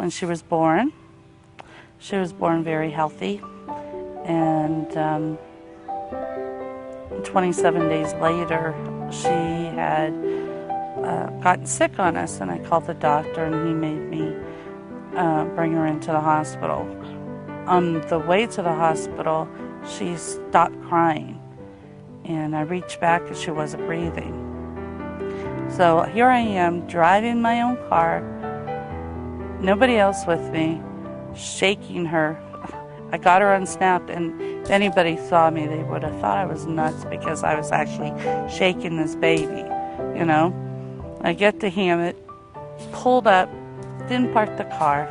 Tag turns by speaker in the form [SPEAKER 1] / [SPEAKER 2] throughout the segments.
[SPEAKER 1] when she was born. She was born very healthy, and 27 days later, she had gotten sick on us, and I called the doctor, and he made me bring her into the hospital. On the way to the hospital, she stopped crying, and I reached back and she wasn't breathing. So here I am driving my own car, nobody else with me, shaking her. I got her unsnapped, and if anybody saw me, they would have thought I was nuts because I was actually shaking this baby, you know. I get to Hammett, pulled up, didn't park the car,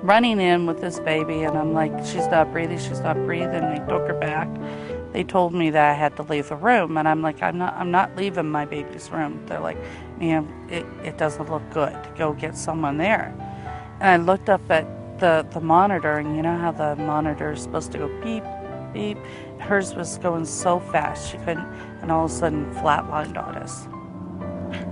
[SPEAKER 1] running in with this baby, and I'm like, she's not breathing, she's not breathing. They took her back. They told me that I had to leave the room, and I'm like, I'm not leaving my baby's room. They're like, ma'am, it doesn't look good. Go get someone there. And I looked up at the monitor, and you know how the monitor is supposed to go beep, beep? Hers was going so fast, she couldn't, and all of a sudden flatlined on us.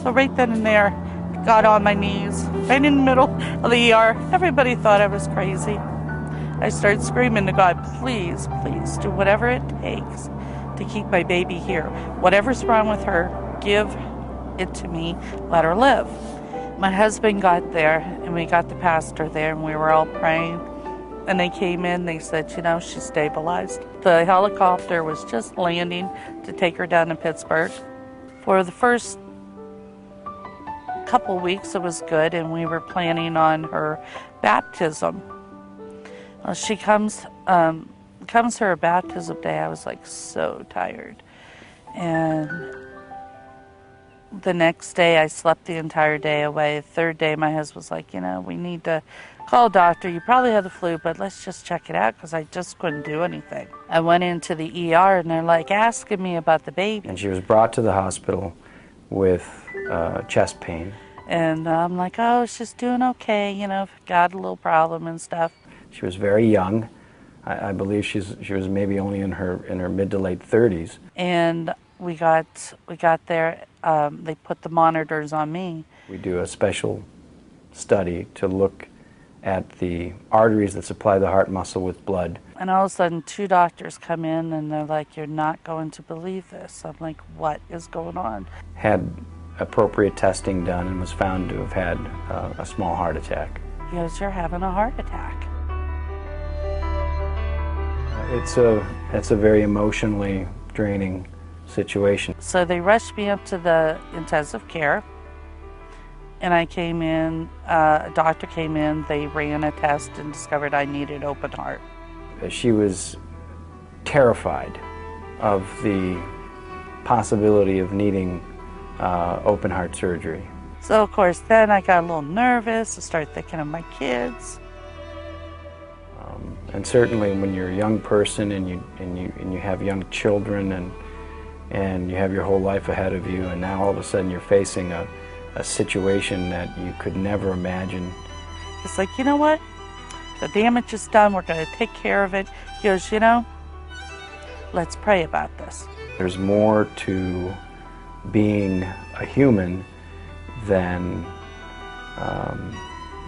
[SPEAKER 1] So right then and there, I got on my knees, right in the middle of the ER. Everybody thought I was crazy. I started screaming to God, please, please, do whatever it takes to keep my baby here. Whatever's wrong with her, give it to me, let her live. My husband got there, and we got the pastor there, and we were all praying. And they came in, they said, you know, she's stabilized. The helicopter was just landing to take her down to Pittsburgh. For the first couple weeks, it was good, and we were planning on her baptism. Well, she comes to her baptism day. I was like so tired. And the next day, I slept the entire day away. The third day, my husband was like, you know, we need to call a doctor. You probably have the flu, but let's just check it out, because I just couldn't do anything. I went into the ER, and they're like asking me about the baby.
[SPEAKER 2] And she was brought to the hospital with chest pain.
[SPEAKER 1] And I'm like, oh, she's doing okay, you know, got a little problem and stuff.
[SPEAKER 2] She was very young. I believe she was maybe only in her mid to late 30s.
[SPEAKER 1] And we got there. They put the monitors on me.
[SPEAKER 2] We do a special study to look at the arteries that supply the heart muscle with blood.
[SPEAKER 1] And all of a sudden, 2 doctors come in, and they're like, you're not going to believe this. I'm like, what is going on? Had
[SPEAKER 2] appropriate testing done and was found to have had a small heart attack.
[SPEAKER 1] He goes, you're having a heart attack.
[SPEAKER 2] It's a very emotionally draining situation.
[SPEAKER 1] So they rushed me up to the intensive care, and I came in, a doctor came in, they ran a test and discovered I needed open heart.
[SPEAKER 2] She was terrified of the possibility of needing open heart surgery.
[SPEAKER 1] So of course then I got a little nervous, I started thinking of my kids.
[SPEAKER 2] And certainly when you're a young person and you have young children and you have your whole life ahead of you, and now all of a sudden you're facing a situation that you could never imagine.
[SPEAKER 1] It's like, you know what? The damage is done, we're going to take care of it. He goes, you know, let's pray about this.
[SPEAKER 2] There's more to being a human than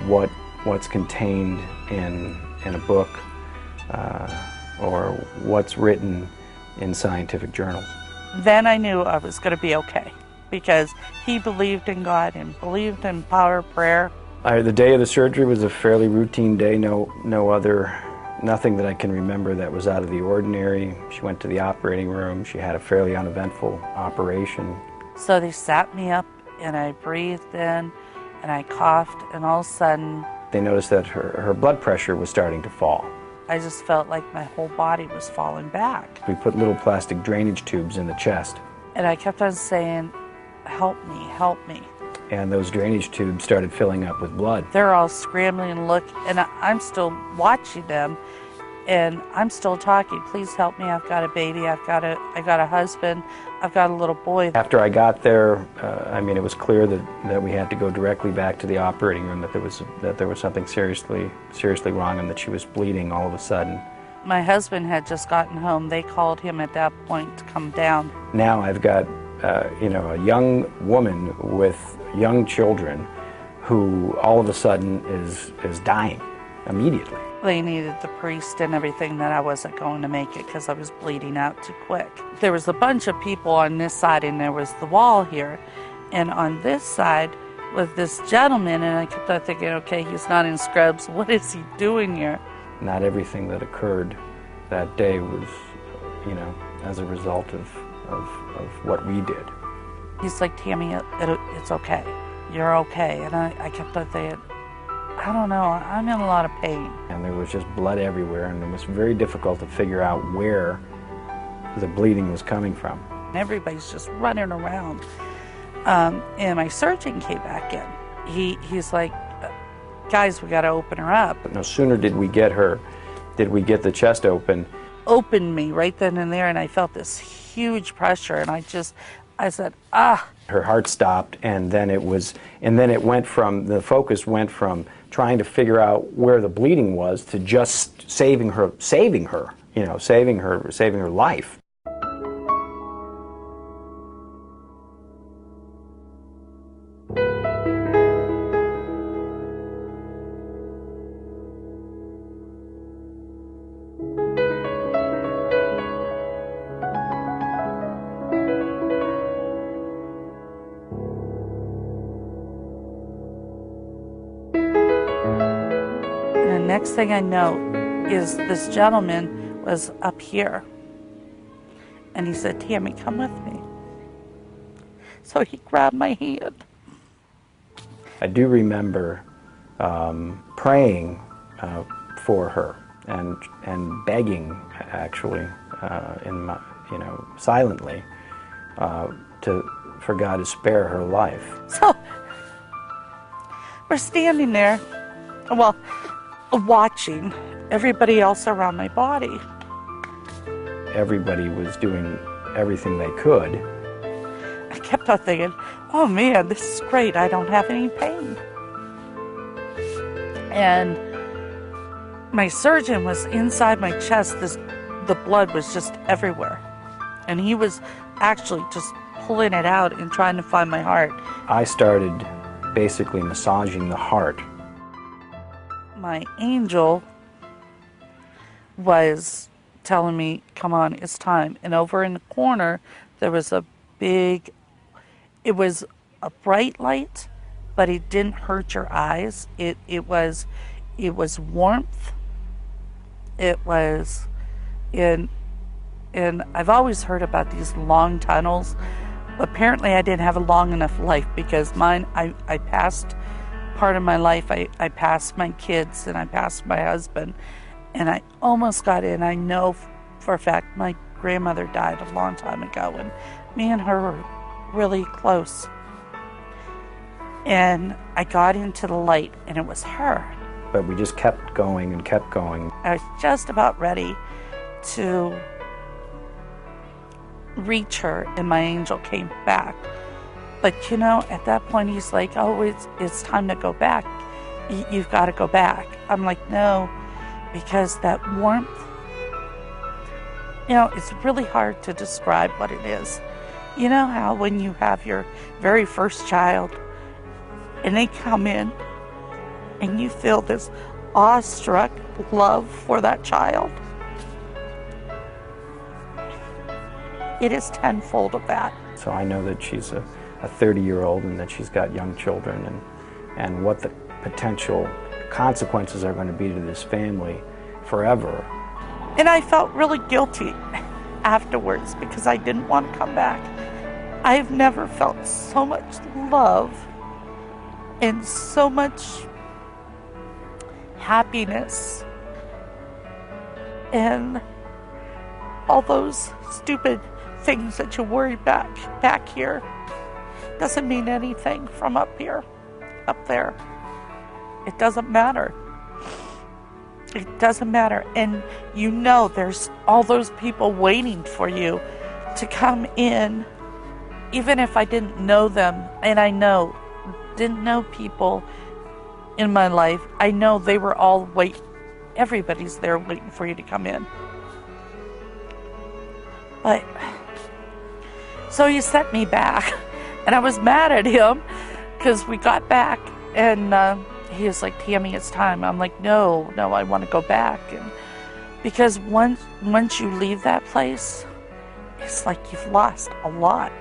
[SPEAKER 2] what's contained in a book or what's written in scientific journals.
[SPEAKER 1] Then I knew I was going to be okay, because he believed in God and believed in power of prayer.
[SPEAKER 2] The day of the surgery was a fairly routine day, nothing that I can remember that was out of the ordinary. She went to the operating room, she had a fairly uneventful operation.
[SPEAKER 1] So they sat me up, and I breathed in, and I coughed, and all of a sudden
[SPEAKER 2] they noticed that her blood pressure was starting to fall.
[SPEAKER 1] I just felt like my whole body was falling back.
[SPEAKER 2] We put little plastic drainage tubes in the chest.
[SPEAKER 1] And I kept on saying, help me, help me.
[SPEAKER 2] And those drainage tubes started filling up with blood.
[SPEAKER 1] They're all scrambling to look, and I'm still watching them, and I'm still talking, please help me, I've got a baby, I got a husband, I've got a little boy.
[SPEAKER 2] After I got there, it was clear that we had to go directly back to the operating room, that there was something seriously wrong, and that she was bleeding all of a sudden.
[SPEAKER 1] My husband had just gotten home. They called him at that point to come down.
[SPEAKER 2] Now I've got a young woman with young children who all of a sudden is dying immediately.
[SPEAKER 1] They needed the priest and everything, that I wasn't going to make it because I was bleeding out too quick. There was a bunch of people on this side, and there was the wall here. And on this side was this gentleman, and I kept on thinking, okay, he's not in scrubs. What is he doing here?
[SPEAKER 2] Not everything that occurred that day was, as a result of what we did.
[SPEAKER 1] He's like, Tammy, it's okay. You're okay. And I kept on thinking, I don't know, I'm in a lot of pain.
[SPEAKER 2] And there was just blood everywhere, and it was very difficult to figure out where the bleeding was coming from.
[SPEAKER 1] Everybody's just running around. And my surgeon came back in. He's like, guys, we got to open her up.
[SPEAKER 2] But no sooner did we get the chest open.
[SPEAKER 1] Opened me right then and there, and I felt this huge pressure, and I said, ah.
[SPEAKER 2] Her heart stopped, and then the focus went from trying to figure out where the bleeding was to just saving her life.
[SPEAKER 1] Next thing I know is this gentleman was up here, and he said, Tammy, come with me. So he grabbed my hand.
[SPEAKER 2] I do remember praying for her and begging, actually, silently, for God to spare her life.
[SPEAKER 1] So we're standing there, well, watching everybody else around my body.
[SPEAKER 2] Everybody was doing everything they could.
[SPEAKER 1] I kept on thinking, oh man, this is great, I don't have any pain. And my surgeon was inside my chest, the blood was just everywhere. And he was actually just pulling it out and trying to find my heart.
[SPEAKER 2] I started basically massaging the heart.
[SPEAKER 1] My angel was telling me, come on, it's time. And over in the corner, there was it was a bright light, but it didn't hurt your eyes. It was warmth. It was and I've always heard about these long tunnels. Apparently I didn't have a long enough life, because mine, I passed part of my life. I passed my kids and I passed my husband, and I almost got in. I know for a fact my grandmother died a long time ago, and me and her were really close. And I got into the light, and it was her.
[SPEAKER 2] But we just kept going and kept going.
[SPEAKER 1] I was just about ready to reach her, and my angel came back. But at that point he's like, oh, it's time to go back. You've got to go back. I'm like, no, because that warmth, it's really hard to describe what it is. You know how when you have your very first child and they come in and you feel this awestruck love for that child? It is tenfold of that.
[SPEAKER 2] So I know that she's a 30-year-old and that she's got young children, and what the potential consequences are going to be to this family forever.
[SPEAKER 1] And I felt really guilty afterwards because I didn't want to come back. I've never felt so much love and so much happiness, and all those stupid things that you worry back here doesn't mean anything from up here, up there. It doesn't matter. It doesn't matter. And there's all those people waiting for you to come in, even if I didn't know them. And didn't know people in my life. I know they were all everybody's there waiting for you to come in. But, so he sent me back, and I was mad at him because we got back And he was like, Tammy, it's time. I'm like, no, I want to go back. And because once you leave that place, it's like you've lost a lot.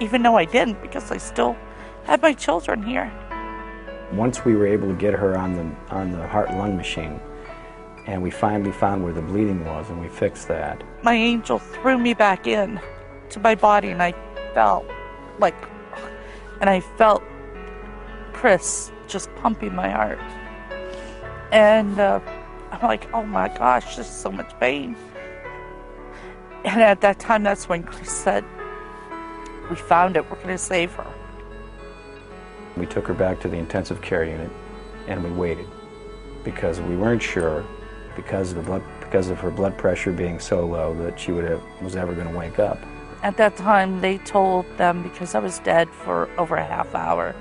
[SPEAKER 1] Even though I didn't, because I still had my children here.
[SPEAKER 2] Once we were able to get her on the heart-lung machine, and we finally found where the bleeding was, and we fixed that.
[SPEAKER 1] My angel threw me back in to my body, and I felt Chris just pumping my heart. And I'm like, oh my gosh, there's so much pain. And at that time, that's when Chris said, we found it, we're going to save her.
[SPEAKER 2] We took her back to the intensive care unit, and we waited because we weren't sure, because of her blood pressure being so low, that she was ever going to wake up.
[SPEAKER 1] At that time, they told them, because I was dead for over a half hour,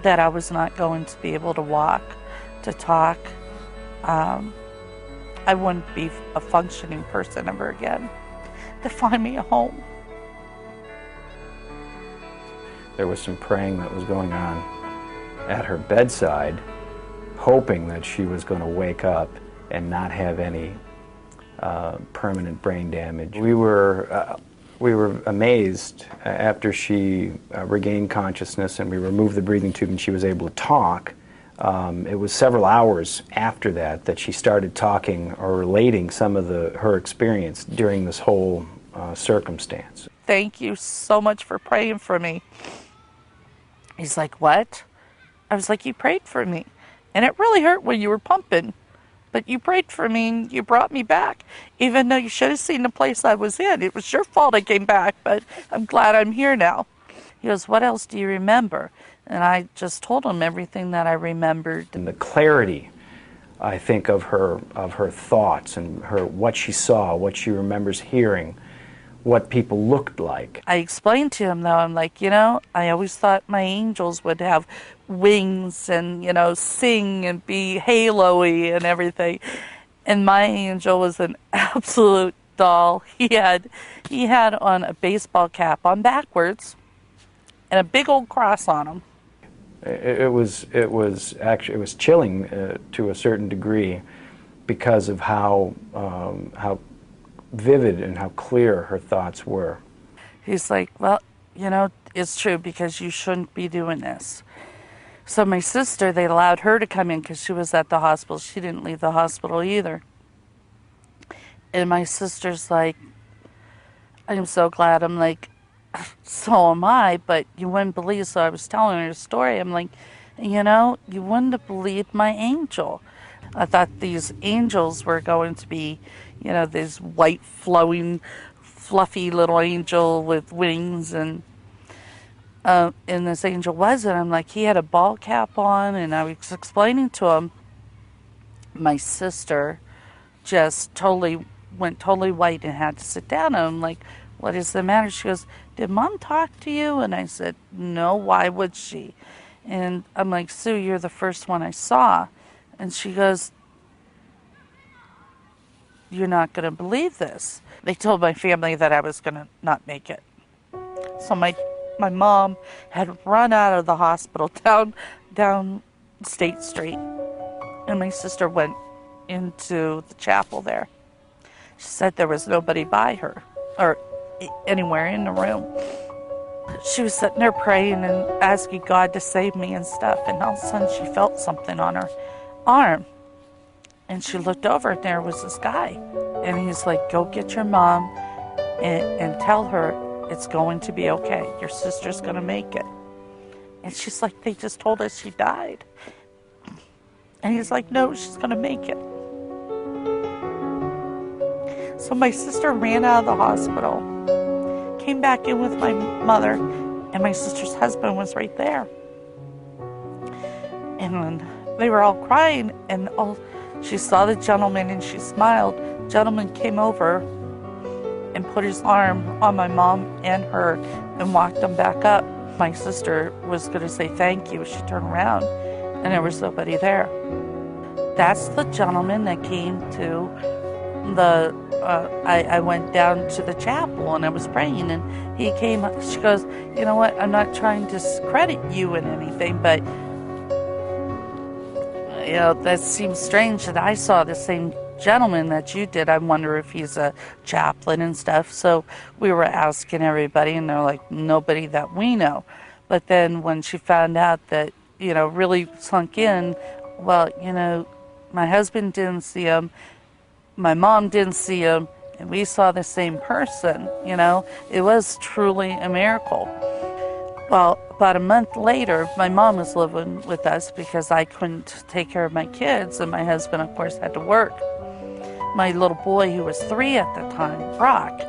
[SPEAKER 1] that I was not going to be able to walk, to talk. I wouldn't be a functioning person ever again. To find me a home.
[SPEAKER 2] There was some praying that was going on at her bedside, hoping that she was going to wake up and not have any permanent brain damage. We were amazed after she regained consciousness and we removed the breathing tube and she was able to talk. It was several hours after that she started talking or relating some of her experience during this whole circumstance.
[SPEAKER 1] Thank you so much for praying for me. He's like, what? I was like, you prayed for me. And it really hurt when you were pumping. But you prayed for me and you brought me back. Even though you should have seen the place I was in. It was your fault I came back, but I'm glad I'm here now. He goes, what else do you remember? And I just told him everything that I remembered.
[SPEAKER 2] And the clarity, I think, of her thoughts and what she saw, what she remembers hearing, what people looked like.
[SPEAKER 1] I explained to him, though, I'm like, I always thought my angels would have wings and, sing and be halo-y and everything. And my angel was an absolute doll. He had on a baseball cap on backwards and a big old cross on him.
[SPEAKER 2] It was chilling to a certain degree because of how vivid and how clear her thoughts were.
[SPEAKER 1] He's like, well, it's true because you shouldn't be doing this. So my sister, they allowed her to come in because she was at the hospital. She didn't leave the hospital either. And my sister's like, I'm so glad. I'm like, so am I, but you wouldn't believe. So I was telling her a story. I'm like, you wouldn't have believed my angel. I thought these angels were going to be, this white, flowing, fluffy little angel with wings, and this angel wasn't. I'm like, he had a ball cap on, and I was explaining to him. My sister just went totally white and had to sit down. And I'm like, what is the matter? She goes, did Mom talk to you? And I said, no, why would she? And I'm like, Sue, you're the first one I saw. And she goes, you're not going to believe this. They told my family that I was going to not make it. So my mom had run out of the hospital down State Street. And my sister went into the chapel there. She said there was nobody by her or anywhere in the room. She was sitting there praying and asking God to save me and stuff. And all of a sudden she felt something on her arm. And she looked over and there was this guy. And he's like, go get your mom and tell her it's going to be okay. Your sister's going to make it. And she's like, they just told us she died. And he's like, no, she's going to make it. So my sister ran out of the hospital, came back in with my mother, and my sister's husband was right there. And they were all crying, and she saw the gentleman and she smiled. The gentleman came over and put his arm on my mom and her and walked them back up. My sister was going to say thank you. She turned around and there was nobody there. That's the gentleman that came to I went down to the chapel and I was praying, and he came up. She goes, you know what, I'm not trying to discredit you in anything, but that seems strange that I saw the same gentleman that you did. I wonder if he's a chaplain and stuff. So we were asking everybody, and they're like, nobody that we know. But then when she found out that, really sunk in, well, my husband didn't see him, my mom didn't see him, and we saw the same person. It was truly a miracle. Well, about a month later, my mom was living with us because I couldn't take care of my kids, and my husband, of course, had to work. My little boy, who was 3 at the time, Brock,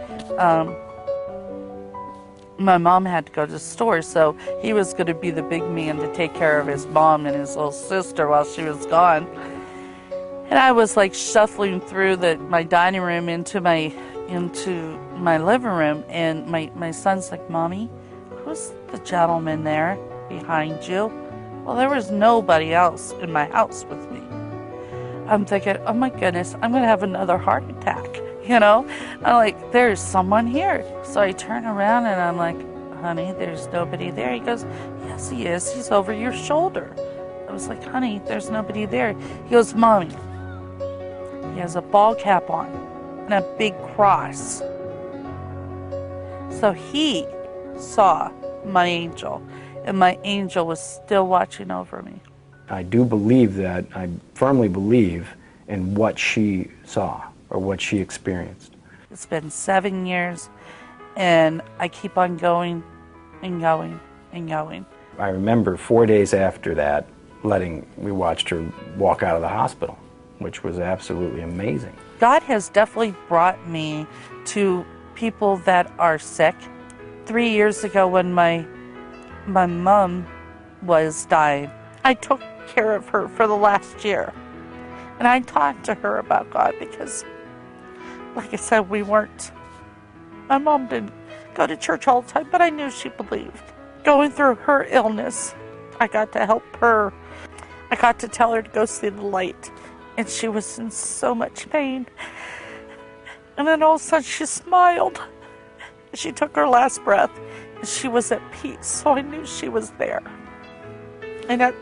[SPEAKER 1] my mom had to go to the store, so he was going to be the big man to take care of his mom and his little sister while she was gone. And I was like shuffling through my dining room into my living room, and my son's like, "Mommy, who's the gentleman there behind you?" Well, there was nobody else in my house with me. I'm thinking, oh my goodness, I'm going to have another heart attack. I'm like, there's someone here. So I turn around and I'm like, honey, there's nobody there. He goes, yes, he is. He's over your shoulder. I was like, honey, there's nobody there. He goes, Mommy, he has a ball cap on and a big cross. So he saw my angel, and my angel was still watching over me.
[SPEAKER 2] I do believe that, I firmly believe in what she saw or what she experienced.
[SPEAKER 1] It's been 7 years, and I keep on going and going and going.
[SPEAKER 2] I remember 4 days after that, we watched her walk out of the hospital, which was absolutely amazing.
[SPEAKER 1] God has definitely brought me to people that are sick. 3 years ago, when my mom was dying, I took care of her for the last year. And I talked to her about God because, like I said, my mom didn't go to church all the time, but I knew she believed. Going through her illness, I got to help her. I got to tell her to go see the light. And she was in so much pain. And then all of a sudden she smiled. She took her last breath, and she was at peace, so I knew she was there. And that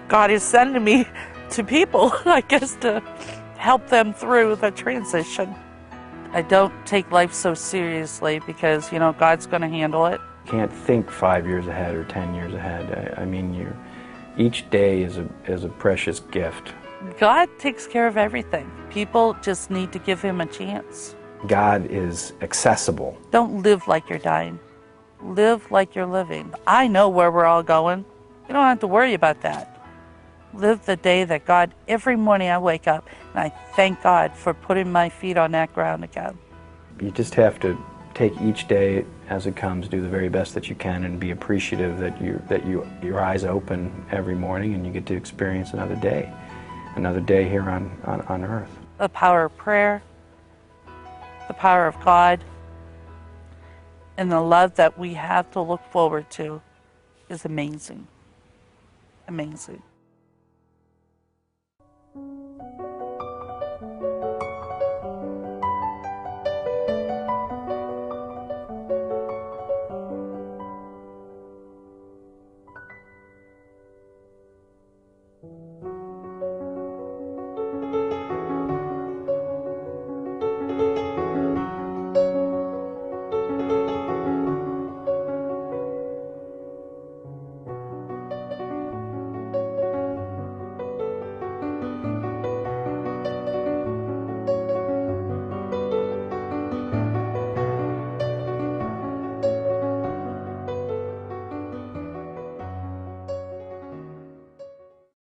[SPEAKER 1] God is sending me to people, I guess, to help them through the transition. I don't take life so seriously because, God's going to handle it.
[SPEAKER 2] Can't think 5 years ahead or 10 years ahead. I mean, each day is a precious gift.
[SPEAKER 1] God takes care of everything. People just need to give him a chance.
[SPEAKER 2] God is accessible.
[SPEAKER 1] Don't live like you're dying. Live like you're living. I know where we're all going. You don't have to worry about that. Live the day that God, every morning I wake up and I thank God for putting my feet on that ground again.
[SPEAKER 2] You just have to take each day as it comes, do the very best that you can, and be appreciative that your eyes open every morning and you get to experience another day here on earth.
[SPEAKER 1] The power of prayer, the power of God, and the love that we have to look forward to is amazing. Amazing.